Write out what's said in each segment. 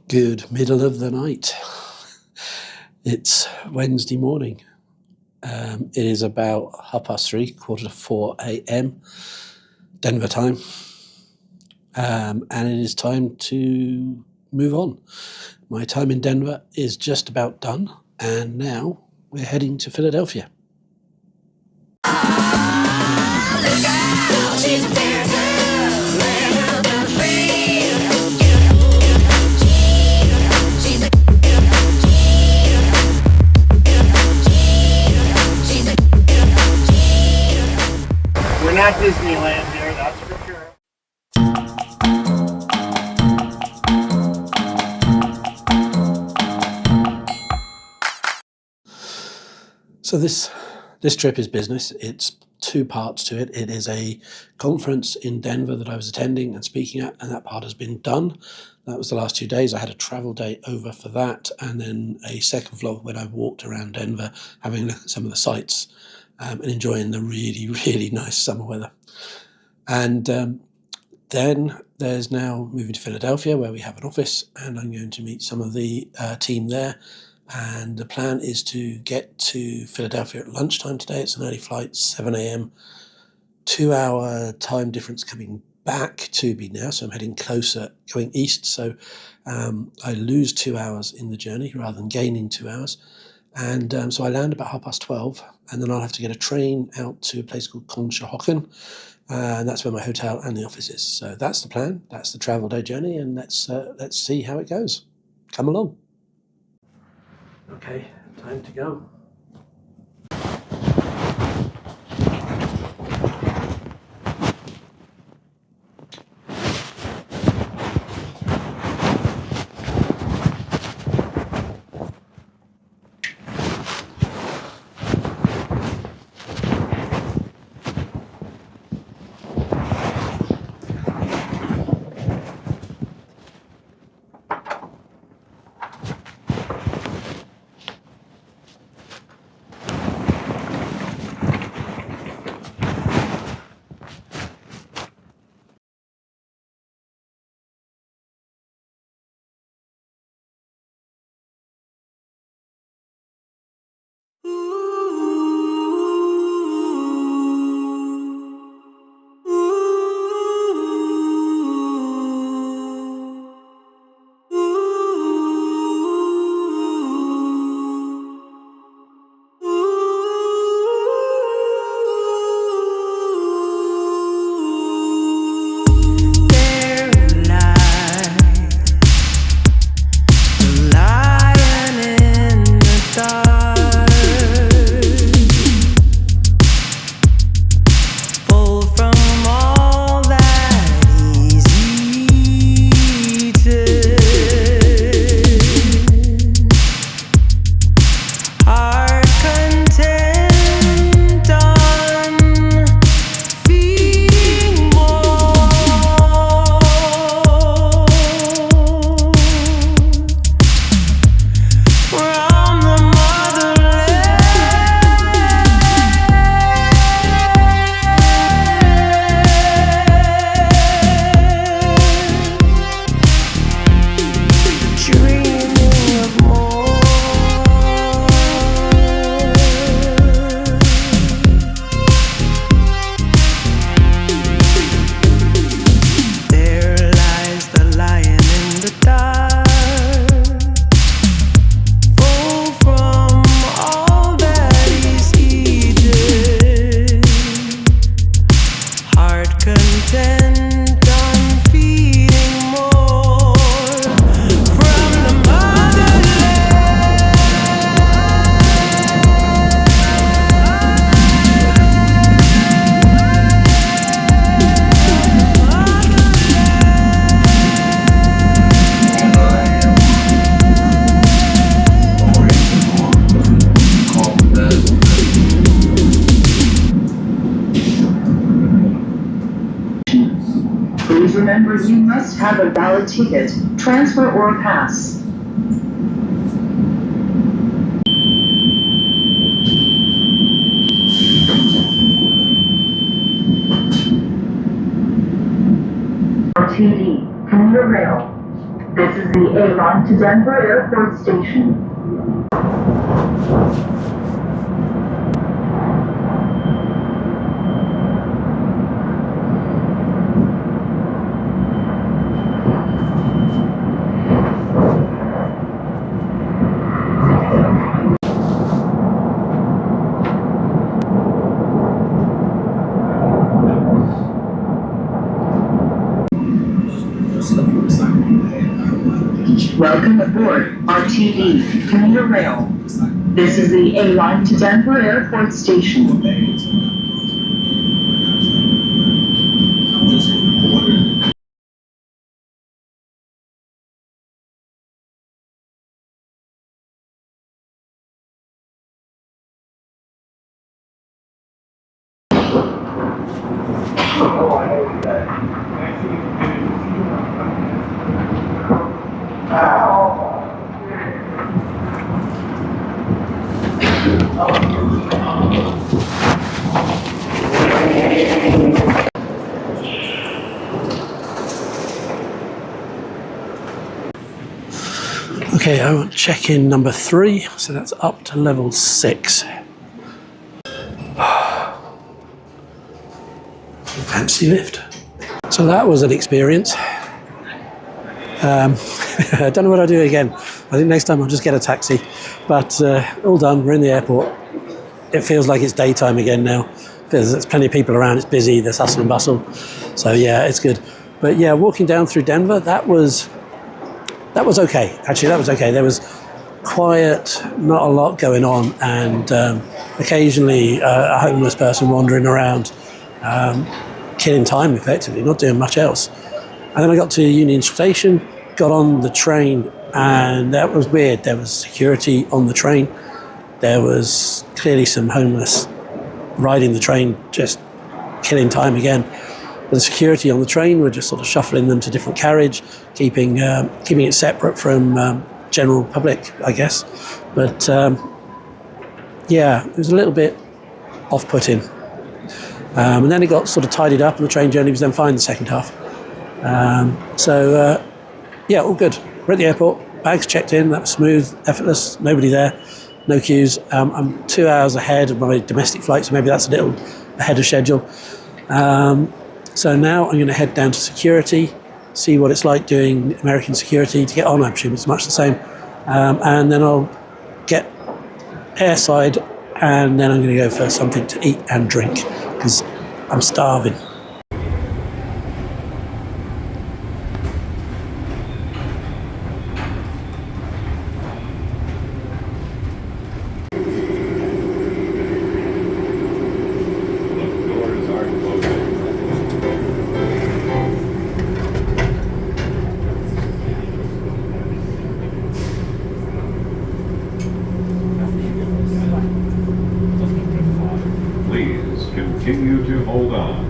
Good middle of the night. It's Wednesday morning. It is about 3:30, 4:45 a.m. Denver time. And it is time to move on. My time in Denver is just about done, and now we're heading to Philadelphia. We're not Disneyland here, that's for sure. So this trip is business. It's two parts to it. It is a conference in Denver that I was attending and speaking at, and that part has been done. That was the last 2 days. I had a travel day over for that, and then a second vlog when I walked around Denver, having a look at some of the sights and enjoying the really, really nice summer weather. And then there's now moving to Philadelphia, where we have an office, and I'm going to meet some of the team there. And the plan is to get to Philadelphia at lunchtime today. It's an early flight, 7 a.m. 2-hour time difference coming back to me now, so I'm heading closer, going east. So I lose 2 hours in the journey rather than gaining 2 hours. And so I land about 12:30, and then I'll have to get a train out to a place called Conshohocken, and that's where my hotel and the office is. So that's the plan. That's the travel day journey, and let's see how it goes. Come along. Okay, time to go. Remember, you must have a valid ticket, transfer, or pass. RTD, commuter rail. This is the A line to Denver Airport Station. Welcome aboard RTD Commuter Rail. This is the A line to Denver Airport Station. Okay, I want check-in number 3, so that's up to level 6. Fancy lift. So that was an experience. I don't know what I'll do again. I think next time I'll just get a taxi. But all done, we're in the airport. It feels like it's daytime again now. There's plenty of people around, it's busy, there's hustle and bustle. So yeah, it's good. But yeah, walking down through Denver, that was okay. Actually, that was okay. There was quiet, not a lot going on, and occasionally a homeless person wandering around, killing time effectively, not doing much else. And then I got to Union Station, got on the train, and that was weird. There was security on the train. There was clearly some homeless riding the train, just killing time again. The security on the train were just sort of shuffling them to different carriage, keeping it separate from general public, I guess. But yeah, it was a little bit off-putting. And then it got sort of tidied up, and the train journey was then fine the second half. Yeah, all good. We're at the airport, bags checked in, that was smooth, effortless, nobody there, no queues. I'm 2 hours ahead of my domestic flight, so maybe that's a little ahead of schedule. So now I'm going to head down to security, see what it's like doing American security to get on. I'm assuming it's much the same. And then I'll get airside, and then I'm going to go for something to eat and drink because I'm starving. Please continue to hold on.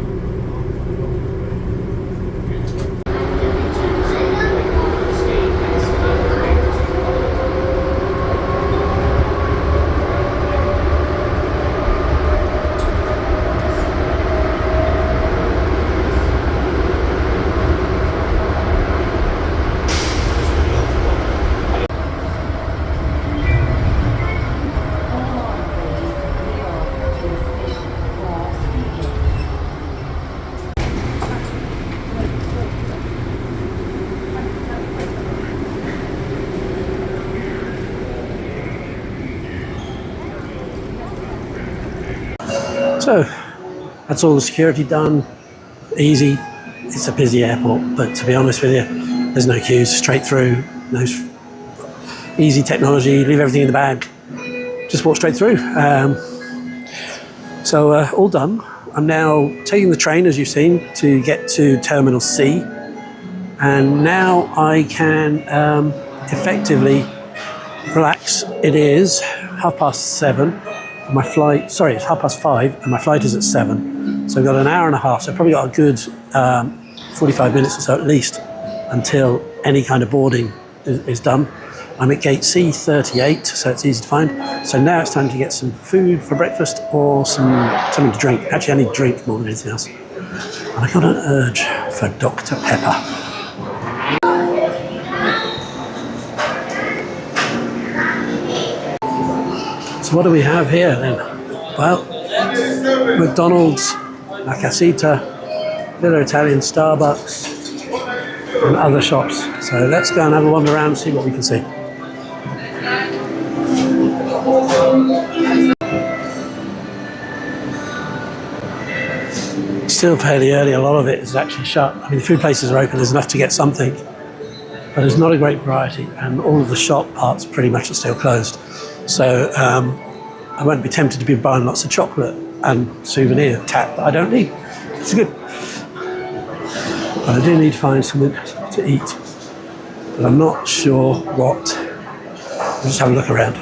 So that's all the security done. Easy. It's a busy airport, but to be honest with you, there's no queues, straight through. No easy technology. Leave everything in the bag. Just walk straight through. So all done. I'm now taking the train, as you've seen, to get to Terminal C, and now I can effectively relax. It is 7:30. My flight, sorry, it's 5:30, and my flight is at 7. So I've got an hour and a half, so I've probably got a good 45 minutes or so at least until any kind of boarding is done. I'm at gate C38, so it's easy to find. So now it's time to get some food for breakfast or something to drink. Actually, I need drink more than anything else. And I got an urge for Dr. Pepper. So what do we have here then? Well, McDonald's, La Casita, Villa Italian, Starbucks, and other shops. So let's go and have a wander around and see what we can see. Still fairly early, a lot of it is actually shut. I mean, the food places are open, there's enough to get something, but there's not a great variety, and all of the shop parts pretty much are still closed. So I won't be tempted to be buying lots of chocolate and souvenir cat that I don't need. It's good. But I do need to find something to eat, but I'm not sure what. I'll just have a look around.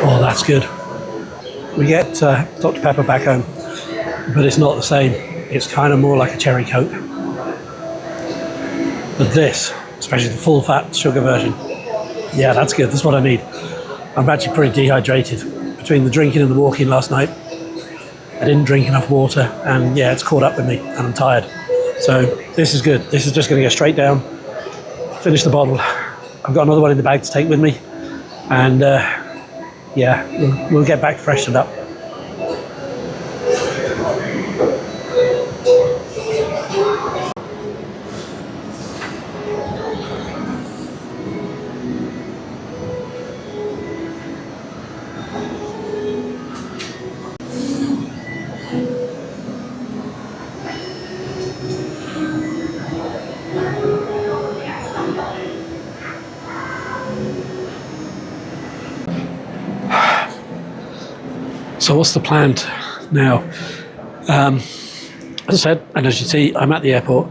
Oh, that's good. We get Dr. Pepper back home, but it's not the same. It's kind of more like a cherry Coke. But this, especially the full fat sugar version, yeah, that's good. That's what I need. I'm actually pretty dehydrated. Between the drinking and the walking last night, I didn't drink enough water, and yeah, it's caught up with me, and I'm tired. So this is good. This is just going to go straight down, finish the bottle. I've got another one in the bag to take with me, and yeah, we'll get back freshened up. So what's the plan now? As I said, and as you see, I'm at the airport,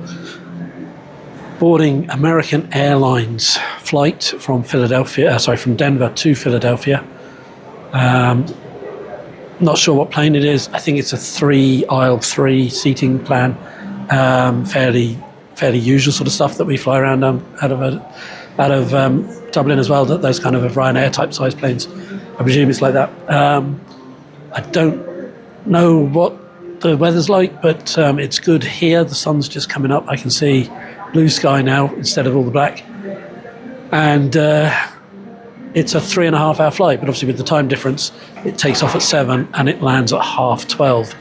boarding American Airlines flight from from Denver to Philadelphia. Not sure what plane it is. I think it's a aisle 3 seating plan. Fairly usual sort of stuff that we fly around out of Dublin as well. Those kind of Ryanair type size planes. I presume it's like that. I don't know what the weather's like, but it's good here. The sun's just coming up. I can see blue sky now instead of all the black. And it's a 3.5 hour flight, but obviously with the time difference, it takes off at 7 and it lands at 12:30.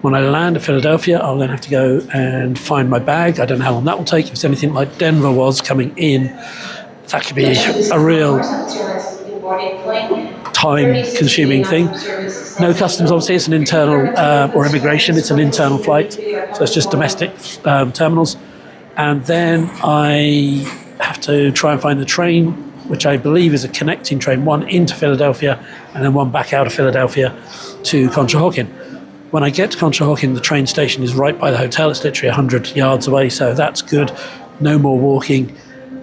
When I land at Philadelphia, I'll then have to go and find my bag. I don't know how long that will take. If it's anything like Denver was coming in, that could be a real time-consuming thing. No customs, obviously. It's an internal, or immigration. It's an internal flight, so it's just domestic terminals. And then I have to try and find the train, which I believe is a connecting train, one into Philadelphia and then one back out of Philadelphia to Conshohocken. When I get to Conshohocken, the train station is right by the hotel. It's literally 100 yards away, so that's good. No more walking.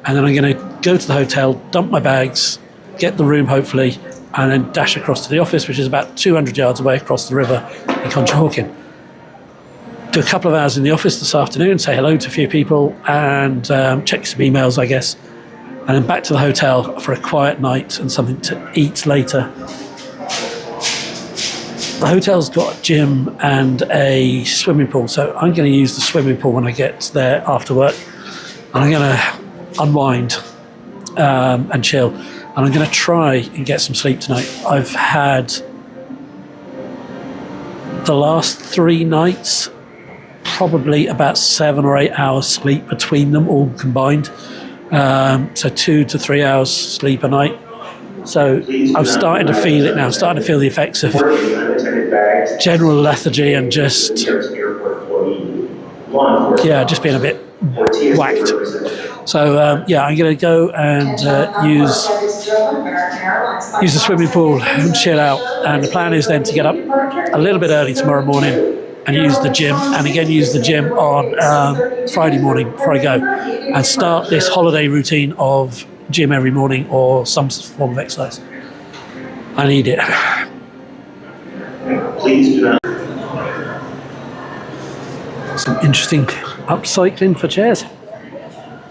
And then I'm going to go to the hotel, dump my bags, get the room hopefully, and then dash across to the office, which is about 200 yards away across the river in Conshohocken. Do a couple of hours in the office this afternoon, say hello to a few people, and check some emails, I guess. And then back to the hotel for a quiet night and something to eat later. The hotel's got a gym and a swimming pool, so I'm going to use the swimming pool when I get there after work. And I'm going to unwind and chill. And I'm going to try and get some sleep tonight. I've had the last 3 nights probably about 7 or 8 hours sleep between them all combined. So 2 to 3 hours sleep a night. So I'm starting to feel it now. I'm starting to feel the effects of general lethargy and just being a bit whacked. So I'm going to go and use the swimming pool and chill out. And the plan is then to get up a little bit early tomorrow morning and use the gym, and again use the gym on Friday morning before I go, and start this holiday routine of gym every morning or some form of exercise. I need it. Please do not. Some interesting upcycling for chairs.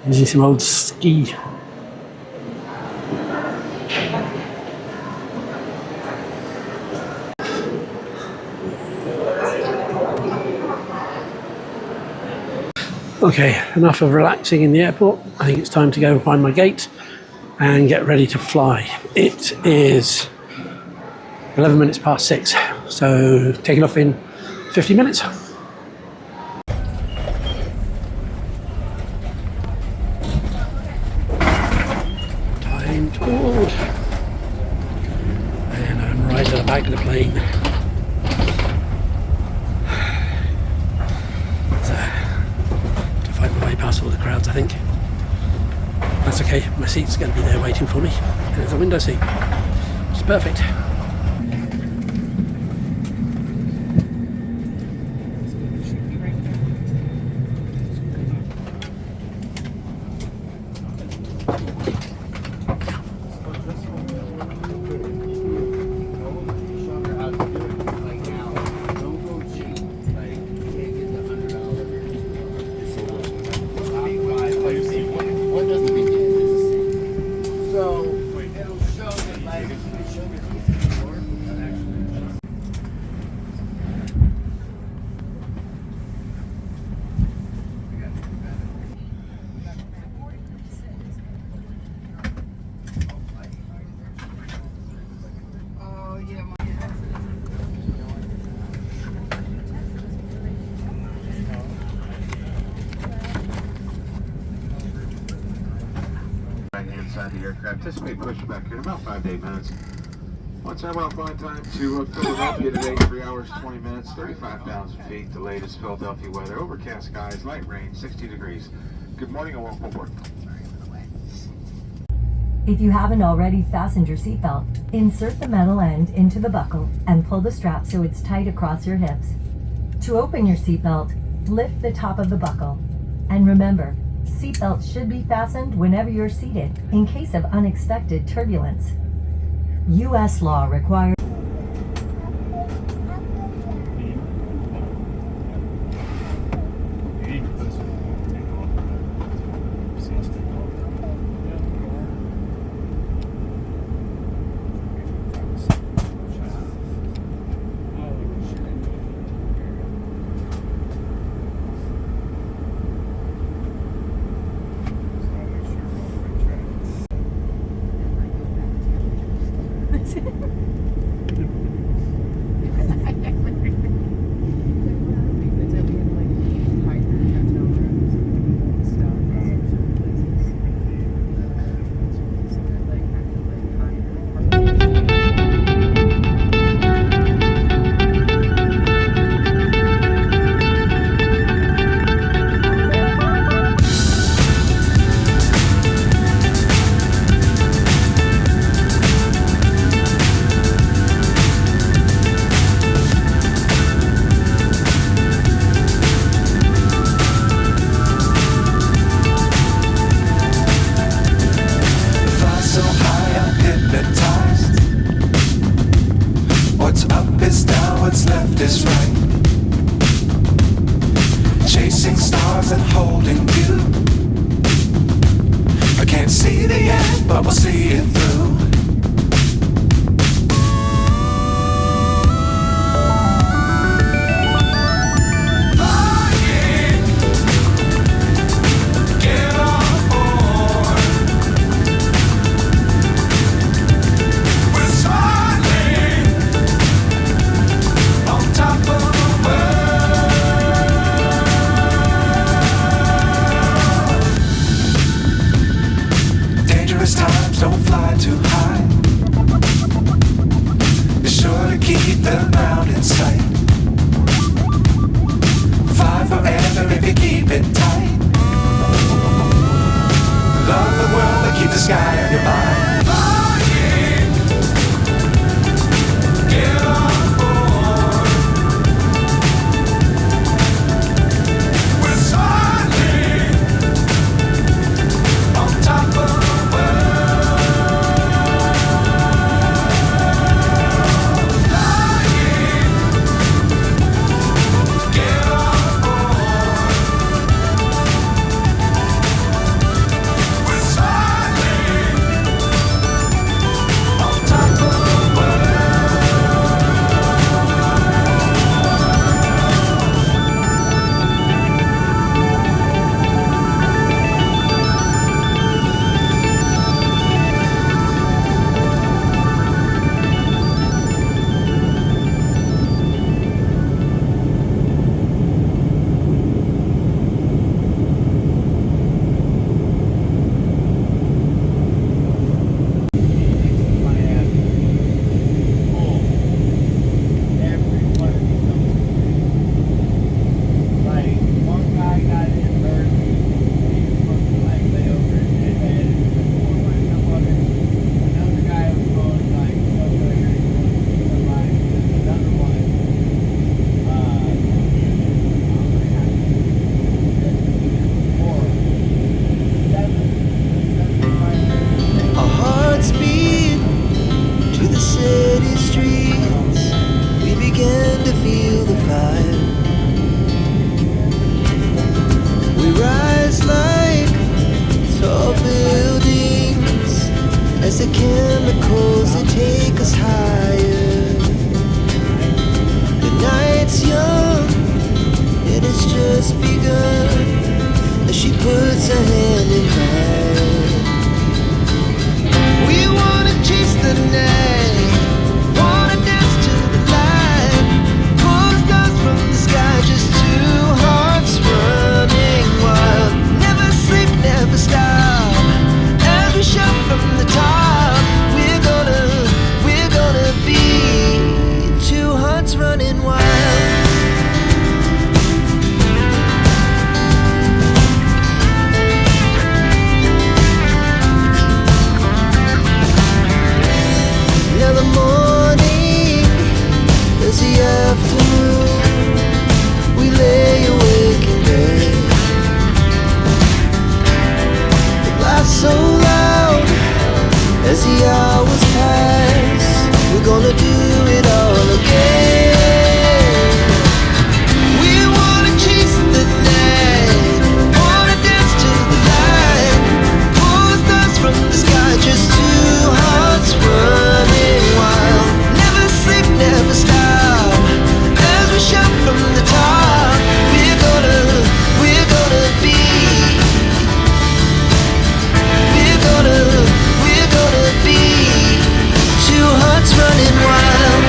Using some old ski. Okay, enough of relaxing in the airport. I think it's time to go and find my gate and get ready to fly. It is 11 minutes past 6, so taking off in 50 minutes. Time to board. And I'm right at the back of the plane. So, to find my way past all the crowds, I think. That's okay, my seat's going to be there waiting for me. And it's a window seat, which is perfect. Inside the aircraft. Anticipate pushback here in about 5 to 8 minutes. Once I'm on flight time to Philadelphia today, 3 hours, 20 minutes, 35,000 feet. The latest Philadelphia weather. Overcast skies, light rain, 60 degrees. Good morning and welcome aboard. If you haven't already fastened your seatbelt, insert the metal end into the buckle and pull the strap so it's tight across your hips. To open your seatbelt, lift the top of the buckle. And remember, seatbelts should be fastened whenever you're seated in case of unexpected turbulence. U.S. law requires but we'll see it through. Flying, get on board. We're smiling on top of the world. Dangerous times, don't fly too high. puts a hand in mine. We wanna chase the night, wanna dance to the light, pull the stars from the sky, just two hearts running wild. Never sleep, never stop, as we shout from the top. We're gonna be two hearts running wild. Now the morning is the afternoon. We lay awake in bed. The laughs so loud as the hours pass. We're gonna do it all again. We wanna chase the night, wanna dance to the light, pull the stars from the sky, just two hearts running wild. Never sleep, never stop, as we shout from the top. We're gonna be, we're gonna be two hearts running wild.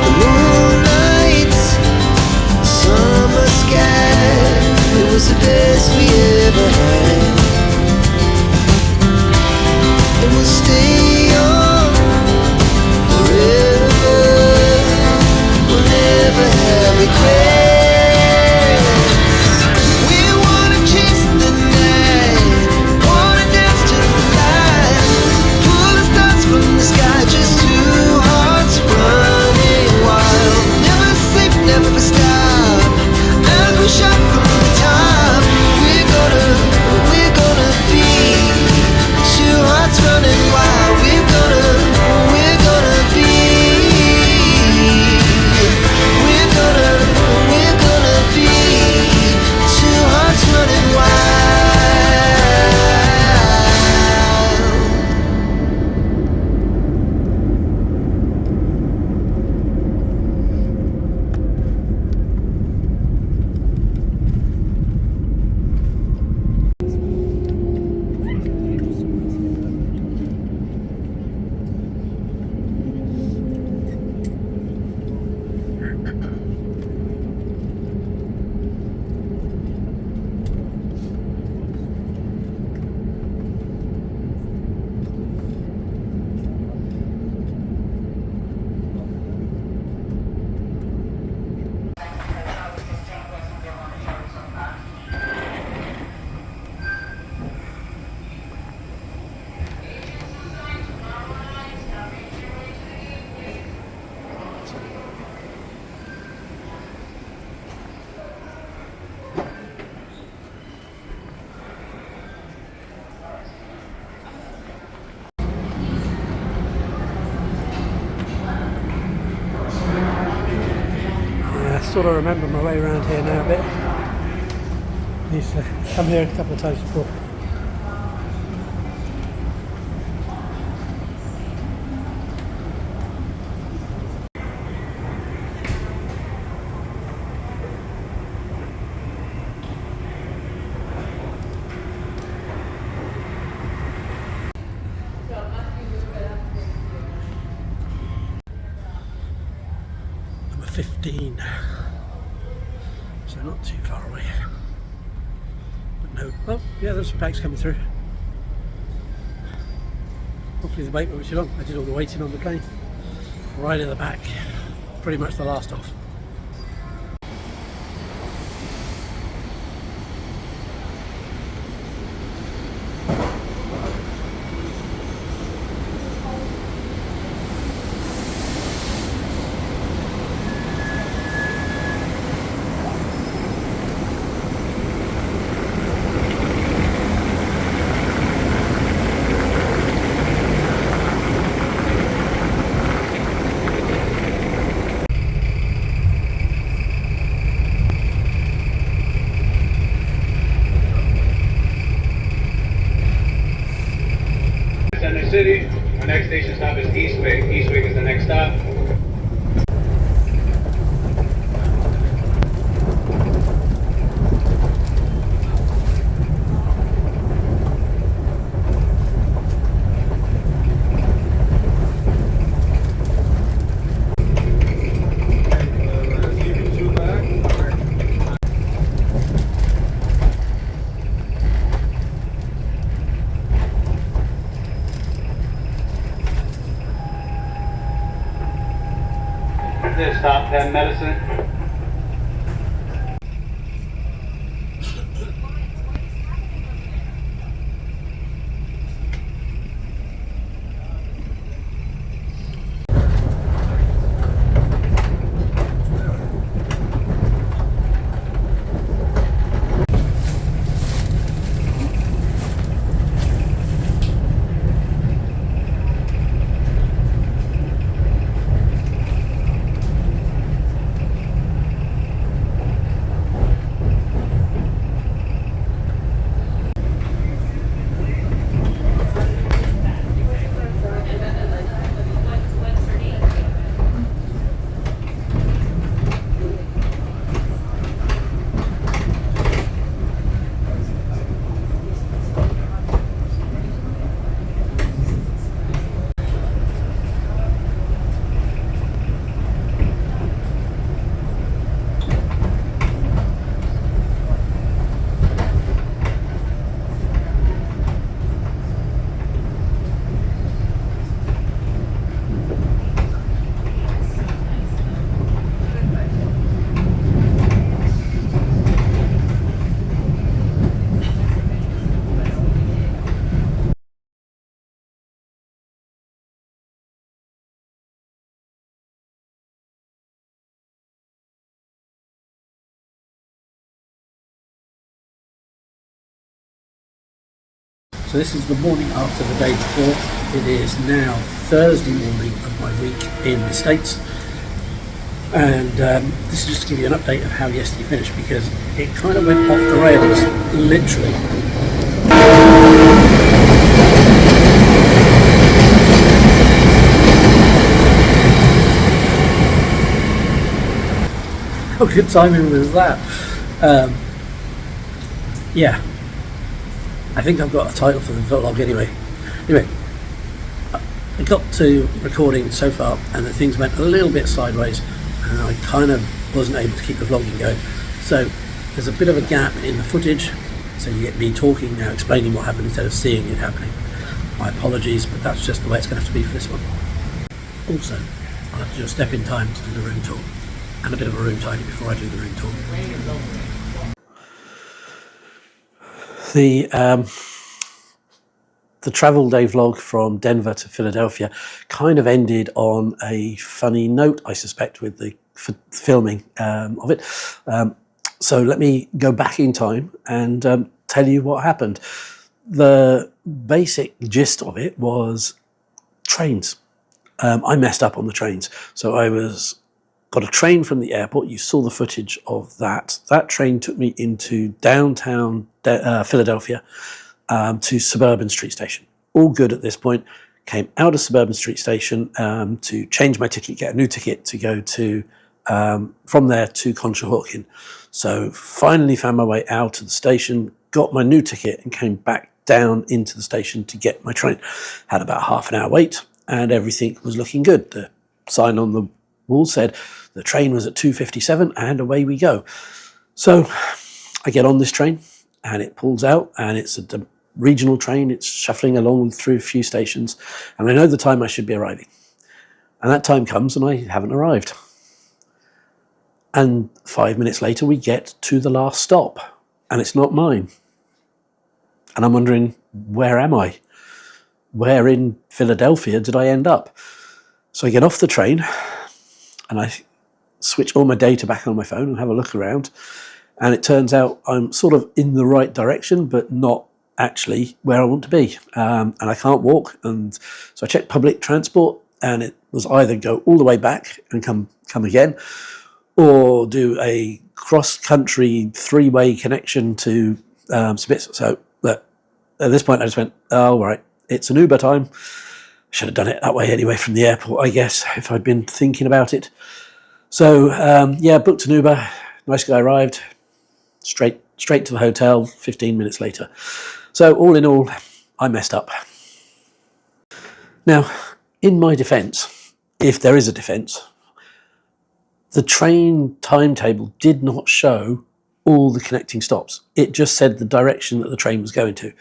The moonlight, summer sky, it was the best we ever had. And we'll stay young forever. We'll never have regrets. We wanna chase the night, wanna dance to the light, pull the stars from the sky, just two hearts running wild. Never sleep, never stop, as we shout from the top. We're gonna be two hearts running wild. We're gonna be, we're gonna be two hearts running wild. Yeah, I sort of remember my way around here now a bit. I used to come here a couple of times before. Number 15. So not too far away. But no. Oh, yeah, there's some bags coming through. Hopefully the wait won't be too long. I did all the waiting on the plane. Right at the back. Pretty much the last off. just Eastwick. Eastwick is the next stop. This stop 10 medicine. So this is the morning after the day before. It is now Thursday morning of my week in the States. And this is just to give you an update of how yesterday finished, because it kind of went off the rails, literally. How good timing was that? Yeah. I think I've got a title for the vlog anyway. Anyway, I got to recording so far and the things went a little bit sideways and I kind of wasn't able to keep the vlogging going. So there's a bit of a gap in the footage, so you get me talking now, explaining what happened instead of seeing it happening. My apologies, but that's just the way it's going to have to be for this one. Also, I'll have to do a step in time to do the room tour and a bit of a room tidy before I do the room tour. The travel day vlog from Denver to Philadelphia kind of ended on a funny note, I suspect, with the filming of it. So let me go back in time and tell you what happened. The basic gist of it was trains. I messed up on the trains. So got a train from the airport. You saw the footage of that. That train took me into downtown Philadelphia to Suburban Street Station. All good at this point. Came out of Suburban Street Station to change my ticket, get a new ticket to go to from there to Conshohocken. So finally found my way out of the station, got my new ticket and came back down into the station to get my train. Had about half an hour wait and everything was looking good. The sign on the wall said the train was at 2:57 and away we go. So I get on this train and it pulls out and it's a regional train. It's shuffling along through a few stations and I know the time I should be arriving. And that time comes and I haven't arrived. And 5 minutes later we get to the last stop and it's not mine. And I'm wondering, where am I? Where in Philadelphia did I end up? So I get off the train and I switch all my data back on my phone and have a look around. And it turns out I'm sort of in the right direction, but not actually where I want to be. And I can't walk. And so I checked public transport and it was either go all the way back and come again, or do a cross-country three-way connection to Spitz. So at this point I just went, oh, right, it's an Uber time. Should have done it that way anyway from the airport, I guess, if I'd been thinking about it. So yeah, booked an Uber. Nice guy arrived. Straight to the hotel 15 minutes later. So all in all, I messed up. Now, in my defence, if there is a defence, the train timetable did not show all the connecting stops. It just said the direction that the train was going to.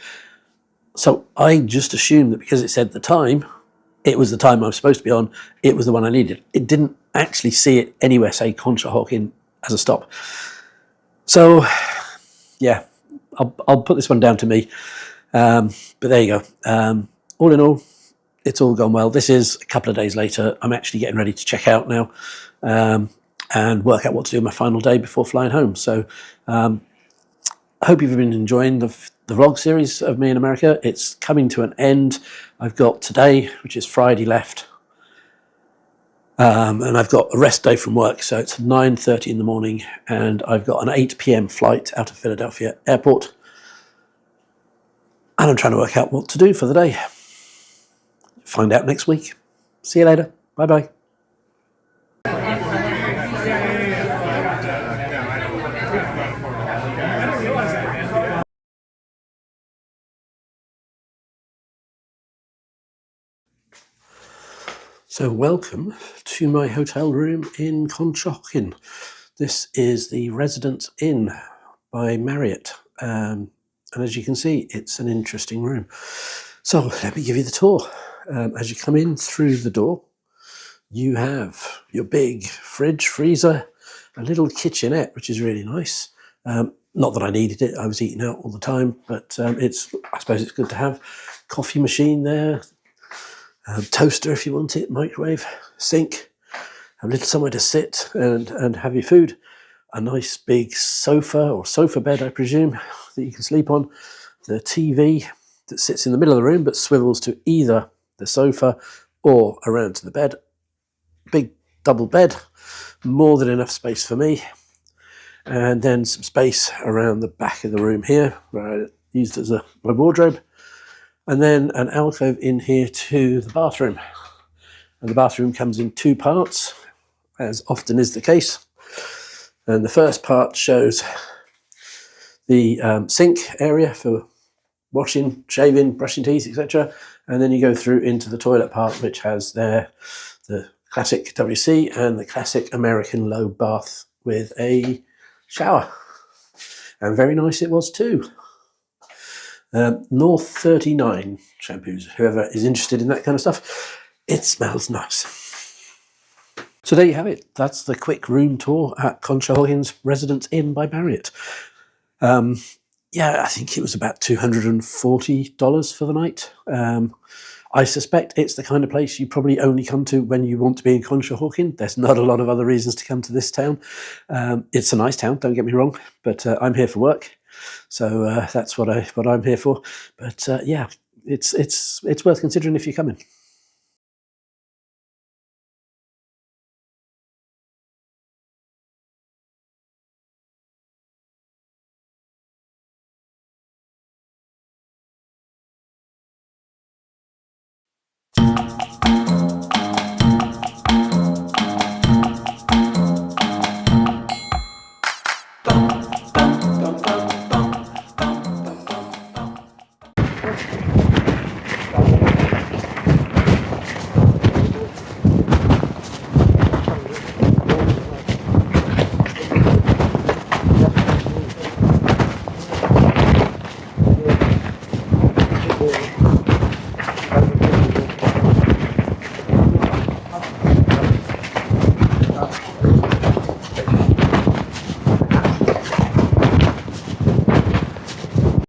So I just assumed that because it said the time, it was the time I was supposed to be on, it was the one I needed. It didn't actually see it anywhere say Conshohocken as a stop. So yeah, I'll put this one down to me. But there you go. All in all, it's all gone well. This is a couple of days later. I'm actually getting ready to check out now and work out what to do on my final day before flying home. So I hope you've been enjoying the vlog series of me in America. It's coming to an end. I've got today, which is Friday, left. And I've got a rest day from work. So it's 9:30 in the morning and I've got an 8 p.m. flight out of Philadelphia Airport. And I'm trying to work out what to do for the day. Find out next week. See you later. Bye-bye. So welcome to my hotel room in Conshohocken. This is the Residence Inn by Marriott. And as you can see, it's an interesting room. So let me give you the tour. As you come in through the door, you have your big fridge, freezer, a little kitchenette, which is really nice. Not that I needed it, I was eating out all the time, but I suppose it's good to have. Coffee machine there, toaster if you want it, microwave, sink, a little somewhere to sit and have your food. A nice big sofa or sofa bed, I presume, that you can sleep on. The TV that sits in the middle of the room but swivels to either the sofa or around to the bed. Big double bed, more than enough space for me. And then some space around the back of the room here, where I used as my wardrobe. And then an alcove in here to the bathroom. And the bathroom comes in two parts, as often is the case. And the first part shows the sink area for washing, shaving, brushing teeth, etc. And then you go through into the toilet part, which has the classic WC and the classic American low bath with a shower. And very nice it was too. North 39 shampoos, whoever is interested in that kind of stuff. It smells nice. So there you have it. That's the quick room tour at Conshohocken's Residence Inn by Marriott. Yeah, I think it was about $240 for the night. I suspect it's the kind of place you probably only come to when you want to be in Conshohocken. There's not a lot of other reasons to come to this town. It's a nice town, don't get me wrong, but I'm here for work. So that's what I'm here for. But yeah, it's worth considering if you're coming.